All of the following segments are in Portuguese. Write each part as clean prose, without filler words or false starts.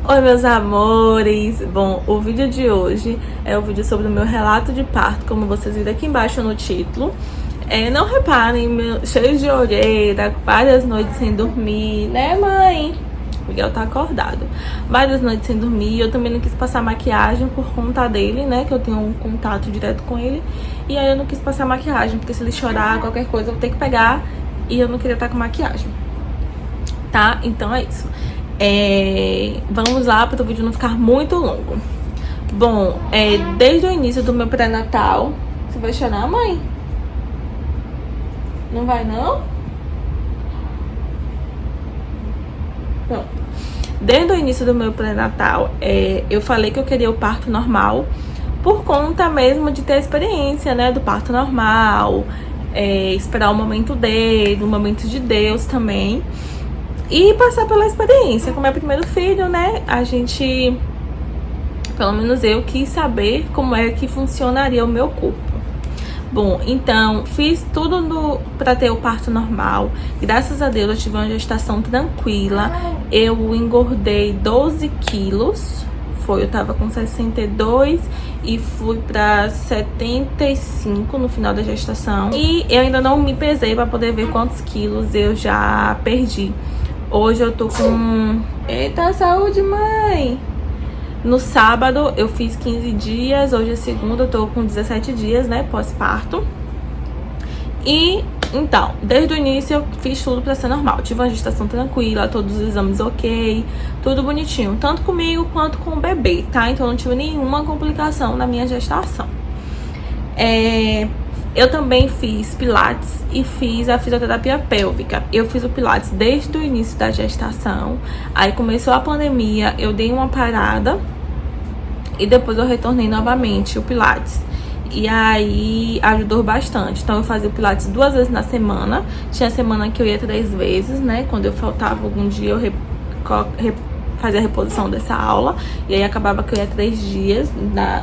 Oi, meus amores! Bom, o vídeo de hoje é o vídeo sobre o meu relato de parto, como vocês viram aqui embaixo no título. Não reparem, cheio de orelha, várias noites sem dormir, né, mãe? O Miguel tá acordado. Várias noites sem dormir. Eu também não quis passar maquiagem por conta dele, né, que eu tenho um contato direto com ele. E aí eu não quis passar maquiagem, porque se ele chorar, qualquer coisa, eu vou ter que pegar. E eu não queria estar com maquiagem, tá? Então é isso. Vamos lá para o vídeo não ficar muito longo. Bom, desde o início do meu pré-natal. Você vai chorar, mãe? Não vai, não? Pronto. Desde o início do meu pré-natal, eu falei que eu queria o parto normal, por conta mesmo de ter a experiência, né, do parto normal, esperar o momento dele, o momento de Deus também. E passar pela experiência. Como é o primeiro filho, né? A gente, pelo menos eu, quis saber como é que funcionaria o meu corpo. Bom, então, fiz tudo pra ter o parto normal. Graças a Deus, eu tive uma gestação tranquila. Eu engordei 12 quilos. Eu tava com 62 e fui pra 75 no final da gestação. E eu ainda não me pesei pra poder ver quantos quilos eu já perdi. Hoje eu tô com... Eita, saúde, mãe! No sábado eu fiz 15 dias, hoje é segunda, eu tô com 17 dias, né, pós-parto. E, então, desde o início eu fiz tudo pra ser normal. Tive uma gestação tranquila, todos os exames ok, tudo bonitinho. Tanto comigo quanto com o bebê, tá? Então eu não tive nenhuma complicação na minha gestação. Eu também fiz pilates e fiz a fisioterapia pélvica. Eu fiz o pilates desde o início da gestação. Aí começou a pandemia, eu dei uma parada e depois eu retornei novamente o pilates. E aí ajudou bastante. Então eu fazia o pilates 2 vezes na semana. Tinha semana que eu ia 3 vezes, né? Quando eu faltava algum dia eu fazia a reposição dessa aula. E aí acabava que eu ia 3 dias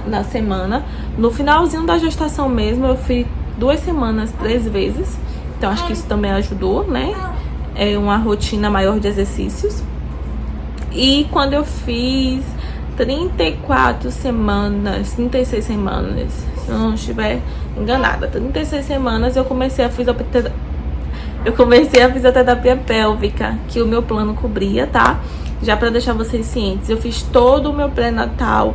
na semana. No finalzinho da gestação mesmo eu fui 2 semanas, 3 vezes. Então acho que isso também ajudou, né? É uma rotina maior de exercícios. E quando eu fiz 34 semanas, 36 semanas, se eu não estiver enganada, 36 semanas eu comecei a fisioterapia pélvica, que o meu plano cobria, tá? Já pra deixar vocês cientes, eu fiz todo o meu pré-natal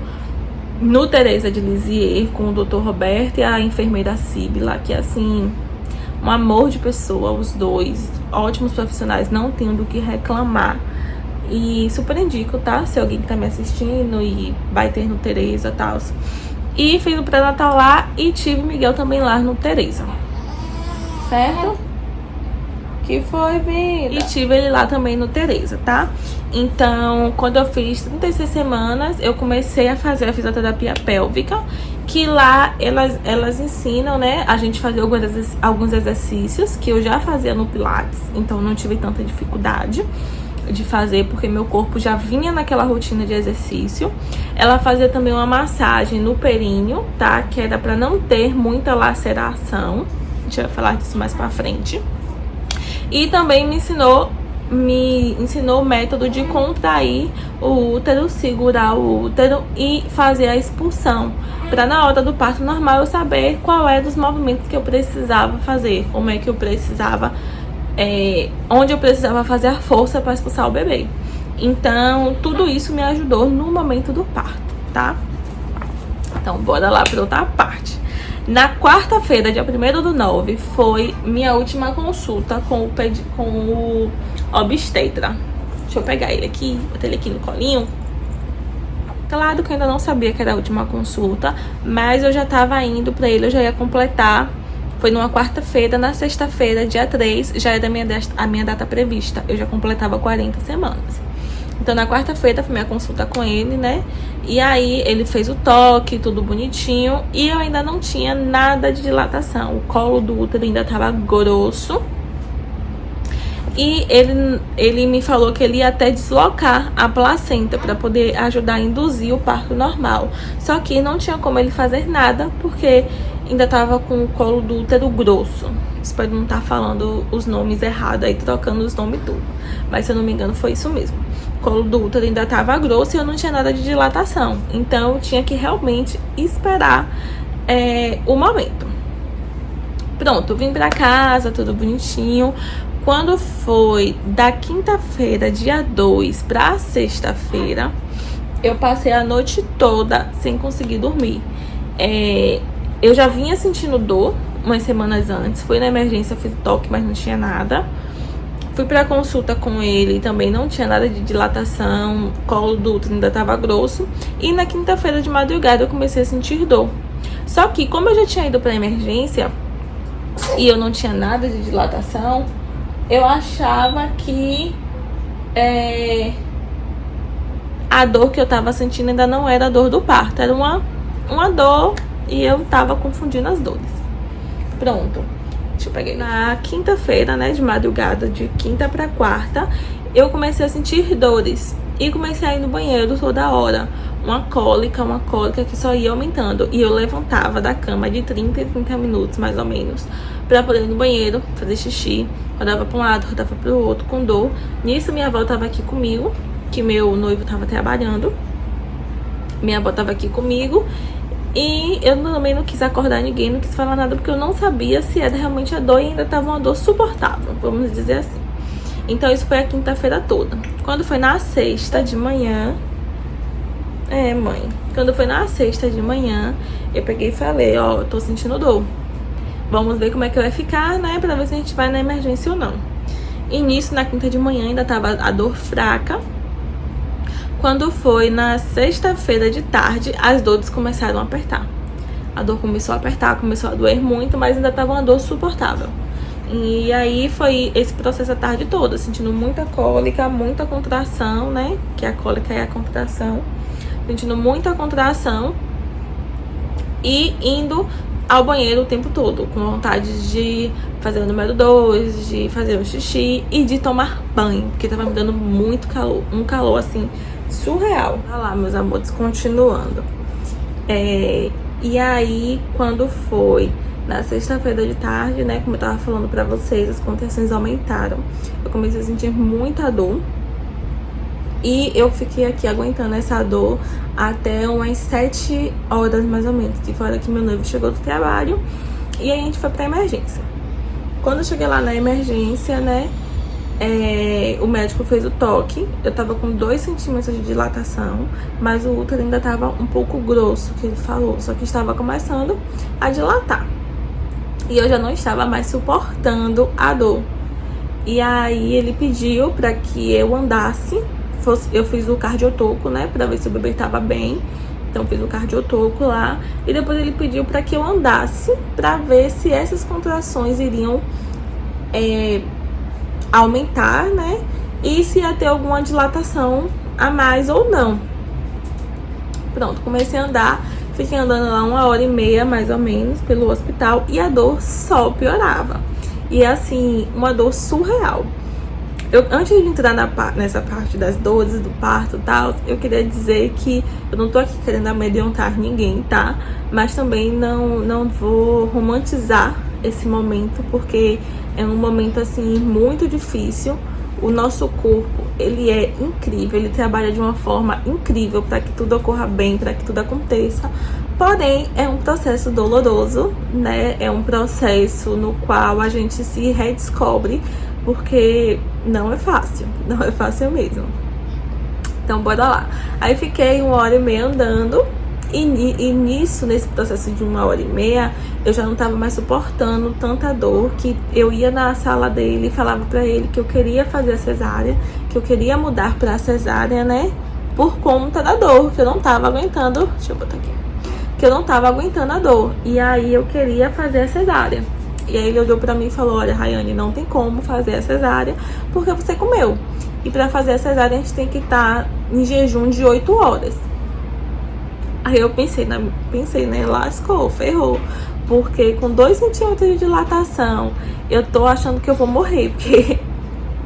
no Teresa de Lisieux, com o Dr. Roberto e a enfermeira Sibila, que é assim, um amor de pessoa, os dois, ótimos profissionais, não tenho do que reclamar. E super indico, tá? Se alguém que tá me assistindo e vai ter no Teresa e tal. E fiz o pré-natal lá e tive o Miguel também lá no Teresa. Certo? Que foi, vida? E tive ele lá também no Teresa, tá? Então, quando eu fiz 36 semanas, eu comecei a fazer a fisioterapia pélvica, que lá elas ensinam, né, a gente fazer alguns exercícios que eu já fazia no Pilates, então não tive tanta dificuldade de fazer, porque meu corpo já vinha naquela rotina de exercício. Ela fazia também uma massagem no períneo, tá? Que era pra não ter muita laceração. A gente vai falar disso mais pra frente. E também me ensinou o método de contrair o útero, segurar o útero e fazer a expulsão, para na hora do parto normal eu saber qual é dos movimentos que eu precisava fazer, como é que eu precisava, onde eu precisava fazer a força para expulsar o bebê. Então tudo isso me ajudou no momento do parto, tá? Então bora lá para outra parte. Na quarta-feira, dia 1º/9, foi minha última consulta com o obstetra. Deixa eu pegar ele aqui, botar ele aqui no colinho. Claro que eu ainda não sabia que era a última consulta, mas eu já tava indo pra ele, eu já ia completar. Foi numa quarta-feira, na sexta-feira, dia 3, já era a minha data prevista. Eu já completava 40 semanas. Então, na quarta-feira foi minha consulta com ele, né? E aí, ele fez o toque, tudo bonitinho. E eu ainda não tinha nada de dilatação. O colo do útero ainda tava grosso. E ele me falou que ele ia até deslocar a placenta para poder ajudar a induzir o parto normal. Só que não tinha como ele fazer nada, porque ainda tava com o colo do útero grosso. Espero não estar falando os nomes errados aí, trocando os nomes tudo. Mas se eu não me engano foi isso mesmo. colo do útero ainda tava grosso e eu não tinha nada de dilatação. Então eu tinha que realmente esperar o momento. Pronto, vim pra casa, tudo bonitinho. Quando foi da quinta-feira, dia 2, pra sexta-feira, eu passei a noite toda sem conseguir dormir. Eu já vinha sentindo dor umas semanas antes. Fui na emergência, fiz toque, mas não tinha nada. Fui pra consulta com ele, também não tinha nada de dilatação. Colo do útero ainda tava grosso. E na quinta-feira de madrugada eu comecei a sentir dor. Só que como eu já tinha ido pra emergência e eu não tinha nada de dilatação, eu achava que a dor que eu tava sentindo ainda não era a dor do parto. Era uma dor e eu tava confundindo as dores. Pronto. Deixa eu pegar. Na quinta-feira, né, de madrugada, de quinta pra quarta, eu comecei a sentir dores. E comecei a ir no banheiro toda hora. Uma cólica que só ia aumentando. E eu levantava da cama de 30 em 30 minutos, mais ou menos, pra poder ir no banheiro, fazer xixi. Rodava pra um lado, rodava pro outro, com dor. Nisso, minha avó tava aqui comigo, que meu noivo tava trabalhando. Minha avó tava aqui comigo. E eu também não quis acordar ninguém, não quis falar nada, porque eu não sabia se era realmente a dor e ainda tava uma dor suportável, vamos dizer assim. Então isso foi a quinta-feira toda. Quando foi na sexta de manhã... Quando foi na sexta de manhã, eu peguei e falei, ó, eu tô sentindo dor. Vamos ver como é que vai ficar, né, pra ver se a gente vai na emergência ou não. E nisso, na quinta de manhã, ainda tava a dor fraca. Quando foi na sexta-feira de tarde, as dores começaram a apertar. A dor começou a apertar, começou a doer muito, mas ainda tava uma dor suportável. E aí foi esse processo a tarde toda, sentindo muita cólica, muita contração, né? Que a cólica é a contração. Sentindo muita contração e indo ao banheiro o tempo todo, com vontade de fazer o número 2, de fazer um xixi e de tomar banho, porque tava me dando muito calor, um calor assim surreal. Olha lá, meus amores, continuando. E aí, quando foi na sexta-feira de tarde, né, como eu tava falando pra vocês, as contrações aumentaram. Eu comecei a sentir muita dor. E eu fiquei aqui aguentando essa dor até umas 7 horas, mais ou menos. Que foi a hora que meu noivo chegou do trabalho. E aí a gente foi pra emergência. Quando eu cheguei lá na emergência, né, o médico fez o toque. Eu tava com 2 centímetros de dilatação, mas o útero ainda tava um pouco grosso, que ele falou. Só que estava começando a dilatar. E eu já não estava mais suportando a dor. E aí ele pediu pra que eu andasse. Eu fiz o cardiotoco, né, pra ver se o bebê tava bem. Então fiz o cardiotoco lá. E depois ele pediu pra que eu andasse pra ver se essas contrações iriam aumentar, né, e se ia ter alguma dilatação a mais ou não. Pronto, comecei a andar. Fiquei andando lá 1h30, mais ou menos, pelo hospital. E a dor só piorava. E assim, uma dor surreal. Antes de entrar nessa parte das dores do parto e tal, eu queria dizer que eu não tô aqui querendo amedrontar ninguém, tá? Mas também não vou romantizar esse momento, porque é um momento, assim, muito difícil. O nosso corpo, ele é incrível, ele trabalha de uma forma incrível para que tudo ocorra bem, para que tudo aconteça. Porém, é um processo doloroso, né? É um processo no qual a gente se redescobre, porque não é fácil mesmo. Então, bora lá. Aí fiquei 1h30 andando. E nisso, nesse processo de 1h30, eu já não tava mais suportando tanta dor, que eu ia na sala dele e falava pra ele que eu queria fazer a cesárea, que eu queria mudar pra cesárea, né? Por conta da dor, que eu não tava aguentando. Deixa eu botar aqui. Que eu não tava aguentando a dor. E aí eu queria fazer a cesárea. E aí ele olhou pra mim e falou: olha, Rayane, não tem como fazer a cesárea porque você comeu. E pra fazer a cesárea a gente tem que estar em jejum de 8 horas. Aí eu pensei, né, lascou, ferrou. Porque com 2 centímetros de dilatação, eu tô achando que eu vou morrer. Porque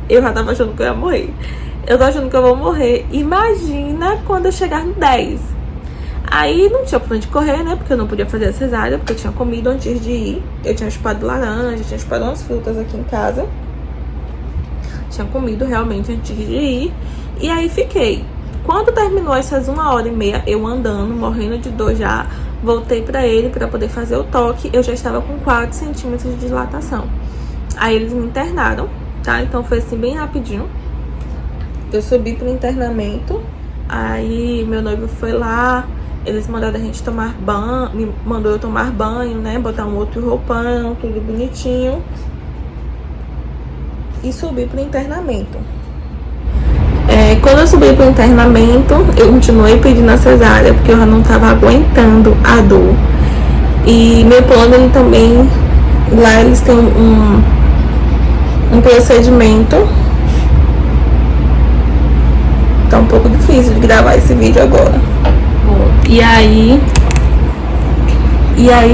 eu já tava achando que eu ia morrer. Eu tô achando que eu vou morrer. Imagina quando eu chegar no 10. Aí não tinha pra onde correr, né, porque eu não podia fazer a cesárea, porque eu tinha comido antes de ir. Eu tinha chupado laranja, tinha chupado umas frutas aqui em casa. Tinha comido realmente antes de ir. E aí fiquei. Quando terminou essas 1h30, eu andando, morrendo de dor já, voltei pra ele pra poder fazer o toque. Eu já estava com 4 centímetros de dilatação. Aí eles me internaram, tá? Então foi assim, bem rapidinho. Eu subi pro internamento. Aí meu noivo foi lá. Eles mandaram a gente tomar banho. Me mandou eu tomar banho, né? Botar um outro roupão, tudo bonitinho. E subi pro internamento. Quando eu subi pro internamento, eu continuei pedindo a cesárea, porque eu já não tava aguentando a dor. E meu plano, ele também, lá eles têm um procedimento. Tá um pouco difícil de gravar esse vídeo agora. E aí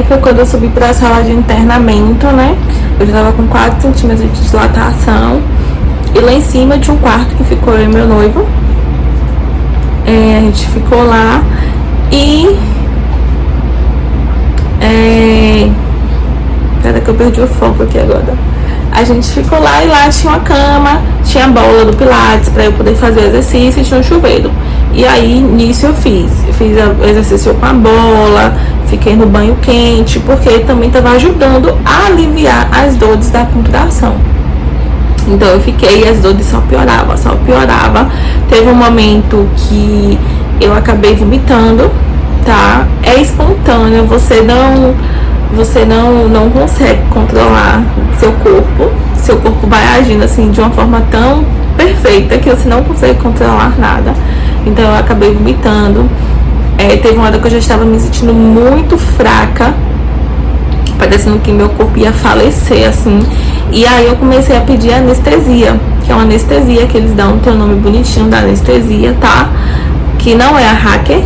foi quando eu subi pra sala de internamento, né? Eu já tava com 4 centímetros de dilatação. E lá em cima tinha um quarto que ficou eu e meu noivo. A gente ficou lá e... Pera que eu perdi o foco aqui agora. A gente ficou lá e lá tinha uma cama, tinha a bola do Pilates pra eu poder fazer o exercício e tinha um chuveiro. E aí, nisso eu fiz o exercício com a bola, fiquei no banho quente, porque também tava ajudando a aliviar as dores da contração. Então eu fiquei e as dores só piorava. Teve um momento que eu acabei vomitando, tá? É espontâneo, você não consegue controlar seu corpo. Seu corpo vai agindo assim de uma forma tão perfeita que você não consegue controlar nada. Então eu acabei vomitando. Teve uma hora que eu já estava me sentindo muito fraca, parecendo que meu corpo ia falecer, assim. E aí eu comecei a pedir anestesia, que é uma anestesia que eles dão, tem o nome bonitinho da anestesia, tá? Que não é a Hacker,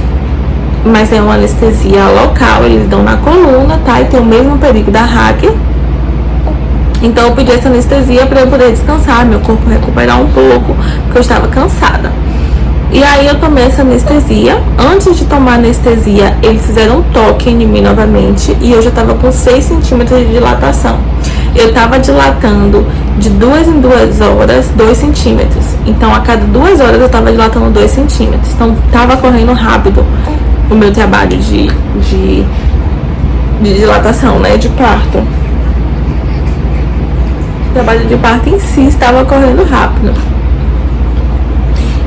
mas é uma anestesia local, eles dão na coluna, tá? E tem o mesmo perigo da Hacker. Então eu pedi essa anestesia para eu poder descansar, meu corpo recuperar um pouco, porque eu estava cansada. E aí eu tomei essa anestesia. Antes de tomar a anestesia, eles fizeram um toque em mim novamente. E eu já tava com 6 centímetros de dilatação. Eu tava dilatando de 2 em 2 horas, 2 centímetros. Então a cada 2 horas eu tava dilatando 2 centímetros. Então tava correndo rápido o meu trabalho de dilatação, né? De parto. O trabalho de parto em si estava correndo rápido.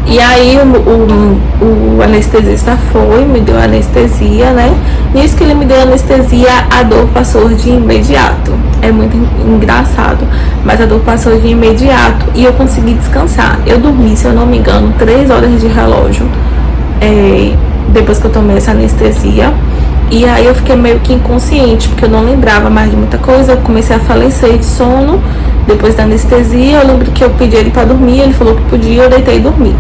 E aí o anestesista foi, me deu anestesia, né? Nisso que ele me deu anestesia, a dor passou de imediato. É muito engraçado, mas a dor passou de imediato e eu consegui descansar. Eu dormi, se eu não me engano, 3 horas de relógio depois que eu tomei essa anestesia. E aí eu fiquei meio que inconsciente, porque eu não lembrava mais de muita coisa. Eu comecei a falecer de sono depois da anestesia. Eu lembro que eu pedi ele pra dormir, ele falou que podia, eu deitei e dormi.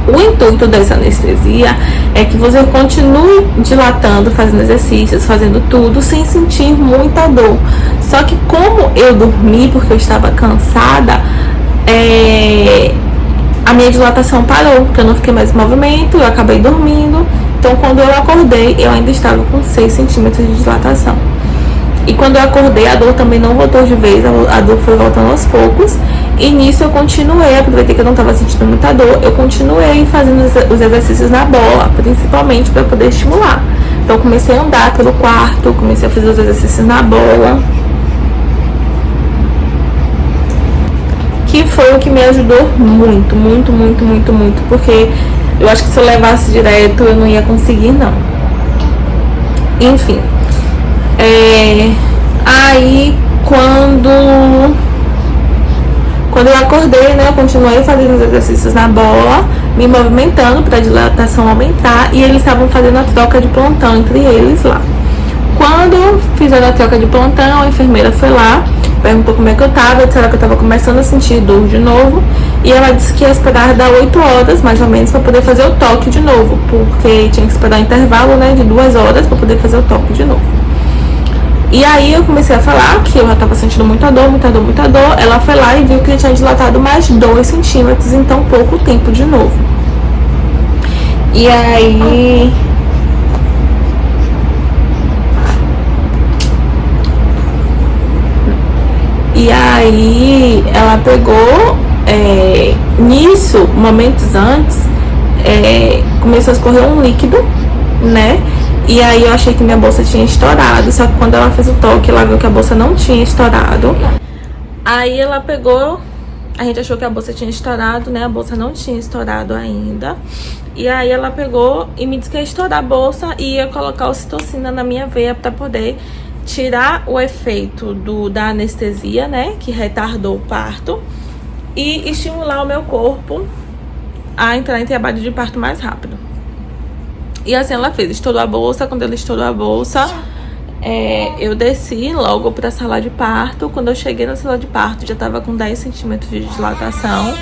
O intuito dessa anestesia é que você continue dilatando, fazendo exercícios, fazendo tudo, sem sentir muita dor. Só que como eu dormi, porque eu estava cansada, a minha dilatação parou, porque eu não fiquei mais em movimento, eu acabei dormindo. Então quando eu acordei, eu ainda estava com 6 centímetros de dilatação. E quando eu acordei, a dor também não voltou de vez, a dor foi voltando aos poucos. E nisso eu continuei, aproveitei que eu não estava sentindo muita dor, eu continuei fazendo os exercícios na bola, principalmente para poder estimular. Então eu comecei a andar pelo quarto, comecei a fazer os exercícios na bola, que foi o que me ajudou muito, muito, muito, muito, muito, porque eu acho que se eu levasse direto eu não ia conseguir, não. Enfim, aí quando eu acordei, né, eu continuei fazendo os exercícios na bola, me movimentando para a dilatação aumentar, e eles estavam fazendo a troca de plantão entre eles lá. Quando fizeram a troca de plantão, a enfermeira foi lá, perguntou como é que eu tava, disseram que eu tava começando a sentir dor de novo, e ela disse que ia esperar dar 8 horas, mais ou menos, para poder fazer o toque de novo, porque tinha que esperar um intervalo, né, de 2 horas para poder fazer o toque de novo. E aí eu comecei a falar que eu já tava sentindo muita dor, muita dor, muita dor. Ela foi lá e viu que eu tinha dilatado mais 2 centímetros em tão pouco tempo de novo. E aí ela pegou, Nisso, momentos antes, começou a escorrer um líquido, né? E aí eu achei que minha bolsa tinha estourado, só que quando ela fez o toque, ela viu que a bolsa não tinha estourado. Aí ela pegou, a gente achou que a bolsa tinha estourado, né? A bolsa não tinha estourado ainda. E aí ela pegou e me disse que ia estourar a bolsa e ia colocar ocitocina na minha veia pra poder tirar o efeito da anestesia, né? Que retardou o parto. E estimular o meu corpo a entrar em trabalho de parto mais rápido. E assim ela fez, estourou a bolsa. Quando ela estourou a bolsa, eu desci logo pra sala de parto. Quando eu cheguei na sala de parto, já tava com 10 centímetros de dilatação.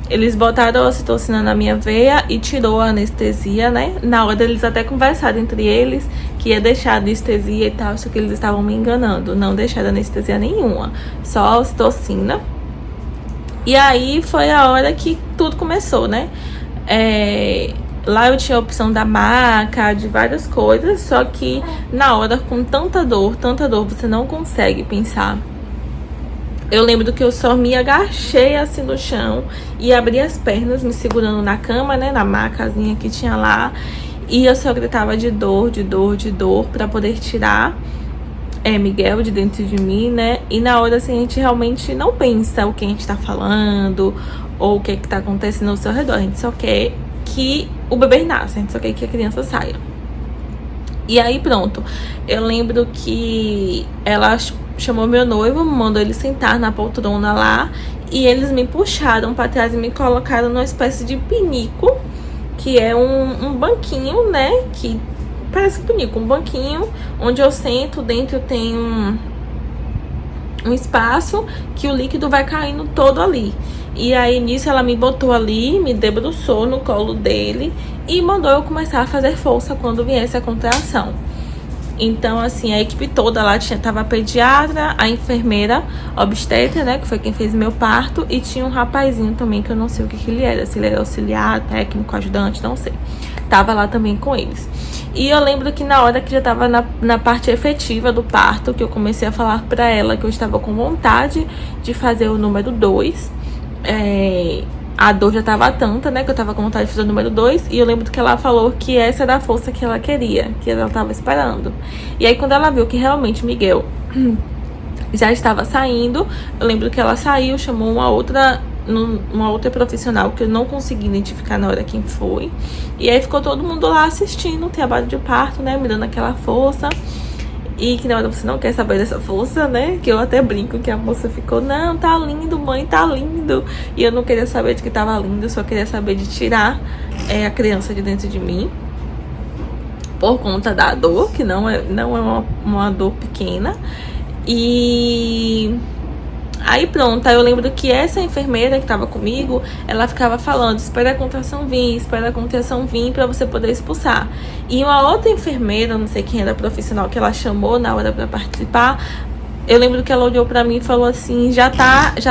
Eles botaram a ocitocina na minha veia e tirou a anestesia, né? Na hora eles até conversaram entre eles que ia deixar a anestesia e tal, só que eles estavam me enganando. Não deixaram anestesia nenhuma, só a ocitocina. E aí foi a hora que tudo começou, né? Lá eu tinha a opção da maca, de várias coisas, só que na hora, com tanta dor, você não consegue pensar. Eu lembro que eu só me agachei assim no chão e abri as pernas, me segurando na cama, né? Na macazinha que tinha lá. E eu só gritava de dor, pra poder tirar Miguel de dentro de mim, né? E na hora, assim, a gente realmente não pensa o que a gente tá falando ou o que tá acontecendo ao seu redor. A gente só quer que o bebê nasça, a gente só quer que a criança saia. E aí, pronto. Eu lembro que ela chamou meu noivo, mandou ele sentar na poltrona lá e eles me puxaram pra trás e me colocaram numa espécie de pinico, que é um banquinho, né? Que parece um pinico, um banquinho onde eu sento. Dentro tem um espaço que o líquido vai caindo todo ali. E aí nisso ela me botou ali, me debruçou no colo dele e mandou eu começar a fazer força quando viesse a contração. Então, assim, a equipe toda lá tava a pediatra, a enfermeira obstetra, né, que foi quem fez meu parto, e tinha um rapazinho também, que eu não sei o que ele era, se ele era auxiliar, técnico, ajudante, não sei. Tava lá também com eles. E eu lembro que na hora que já tava na parte efetiva do parto, que eu comecei a falar pra ela que eu estava com vontade de fazer o número 2, a dor já tava tanta, né, que eu tava com vontade de fazer o número 2. E eu lembro que ela falou que essa era a força que ela queria, que ela tava esperando. E aí quando ela viu que realmente Miguel já estava saindo, eu lembro que ela saiu, chamou uma outra profissional que eu não consegui identificar na hora quem foi. E aí ficou todo mundo lá assistindo o trabalho de parto, né, me dando aquela força. E que na hora você não quer saber dessa força, né? Que eu até brinco que a moça ficou, não, tá lindo, mãe, tá lindo. E eu não queria saber de que tava lindo, só queria saber de tirar a criança de dentro de mim. Por conta da dor, que não é uma dor pequena. E aí pronto, aí eu lembro que essa enfermeira que tava comigo, ela ficava falando, espera a contração vir pra você poder expulsar. E uma outra enfermeira, não sei quem era profissional, que ela chamou na hora pra participar, eu lembro que ela olhou pra mim e falou assim, já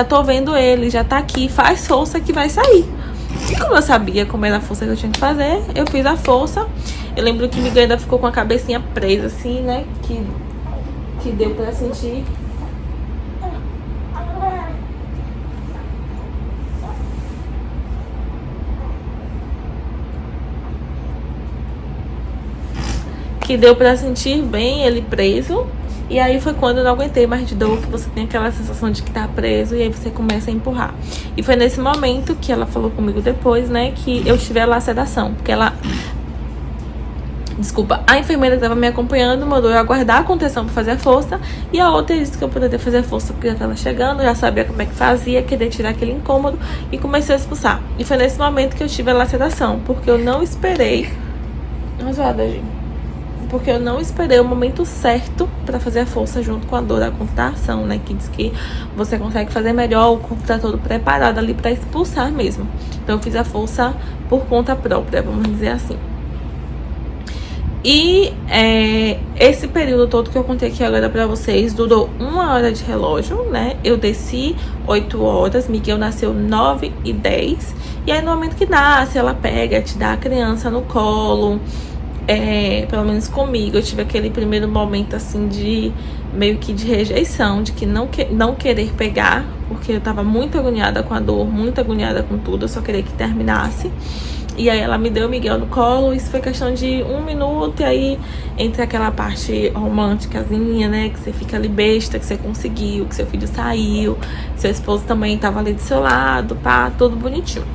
tô vendo ele, já tá aqui, faz força que vai sair. E como eu sabia como era a força que eu tinha que fazer, eu fiz a força. Eu lembro que Miguel ainda ficou com a cabecinha presa assim, né, que deu pra sentir. Que deu pra sentir bem ele preso. E aí foi quando eu não aguentei mais de dor, que você tem aquela sensação de que tá preso, e aí você começa a empurrar. E foi nesse momento que ela falou comigo depois, né, que eu tive a laceração. Porque a enfermeira que tava me acompanhando mandou eu aguardar a contenção pra fazer a força. E a outra disse que eu poderia fazer a força porque já tava chegando, já sabia como é que fazia, queria tirar aquele incômodo, e comecei a expulsar. E foi nesse momento que eu tive a laceração, porque eu não esperei. Porque eu não esperei o momento certo pra fazer a força junto com a dor da contração, né? Que diz que você consegue fazer melhor, o corpo tá todo preparado ali pra expulsar mesmo. Então eu fiz a força por conta própria, vamos dizer assim. E esse período todo que eu contei aqui agora pra vocês durou 1 hora de relógio, né? Eu desci 8 horas, Miguel nasceu 9h10. E aí no momento que nasce, ela pega, te dá a criança no colo. pelo menos comigo, eu tive aquele primeiro momento assim de meio que de rejeição, de que não querer pegar, porque eu tava muito agoniada com a dor, muito agoniada com tudo, eu só queria que terminasse. E aí ela me deu o Miguel no colo, isso foi questão de 1 minuto, e aí entra aquela parte românticazinha, né, que você fica ali besta, que você conseguiu, que seu filho saiu, seu esposo também tava ali do seu lado, pá, tudo bonitinho.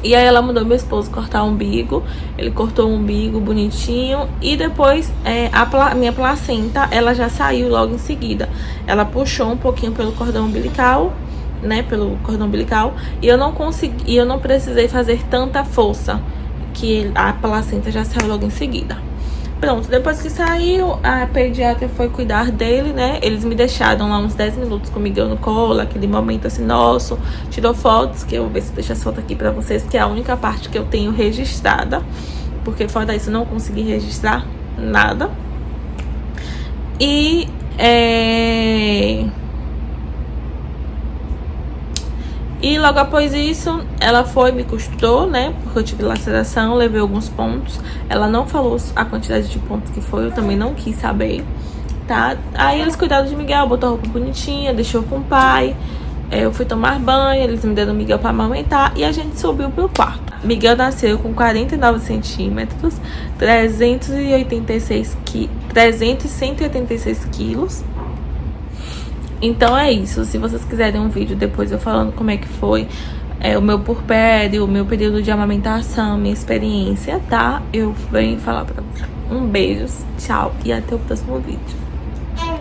E aí ela mandou meu esposo cortar o umbigo, ele cortou o umbigo bonitinho, e depois minha placenta, ela já saiu logo em seguida. Ela puxou um pouquinho pelo cordão umbilical, né, pelo cordão umbilical, e eu não precisei fazer tanta força, que a placenta já saiu logo em seguida. Pronto, depois que saiu, a pediatra foi cuidar dele, né? Eles me deixaram lá uns 10 minutos com o Miguel no colo, aquele momento assim, nosso. Tirou fotos, que eu vou ver se eu deixo as fotos aqui pra vocês, que é a única parte que eu tenho registrada. Porque fora isso, eu não consegui registrar nada. E logo após isso, ela foi, me costurou, né? Porque eu tive laceração, levei alguns pontos. Ela não falou a quantidade de pontos que foi, eu também não quis saber, tá? Aí eles cuidaram de Miguel, botou a roupa bonitinha, deixou com o pai. Eu fui tomar banho, eles me deram o Miguel pra amamentar e a gente subiu pro quarto. Miguel nasceu com 49 centímetros, 386 quilos. Então é isso, se vocês quiserem um vídeo depois eu falando como é que foi o meu puerpério, o meu período de amamentação, minha experiência, tá? Eu venho falar pra vocês. Um beijo, tchau e até o próximo vídeo.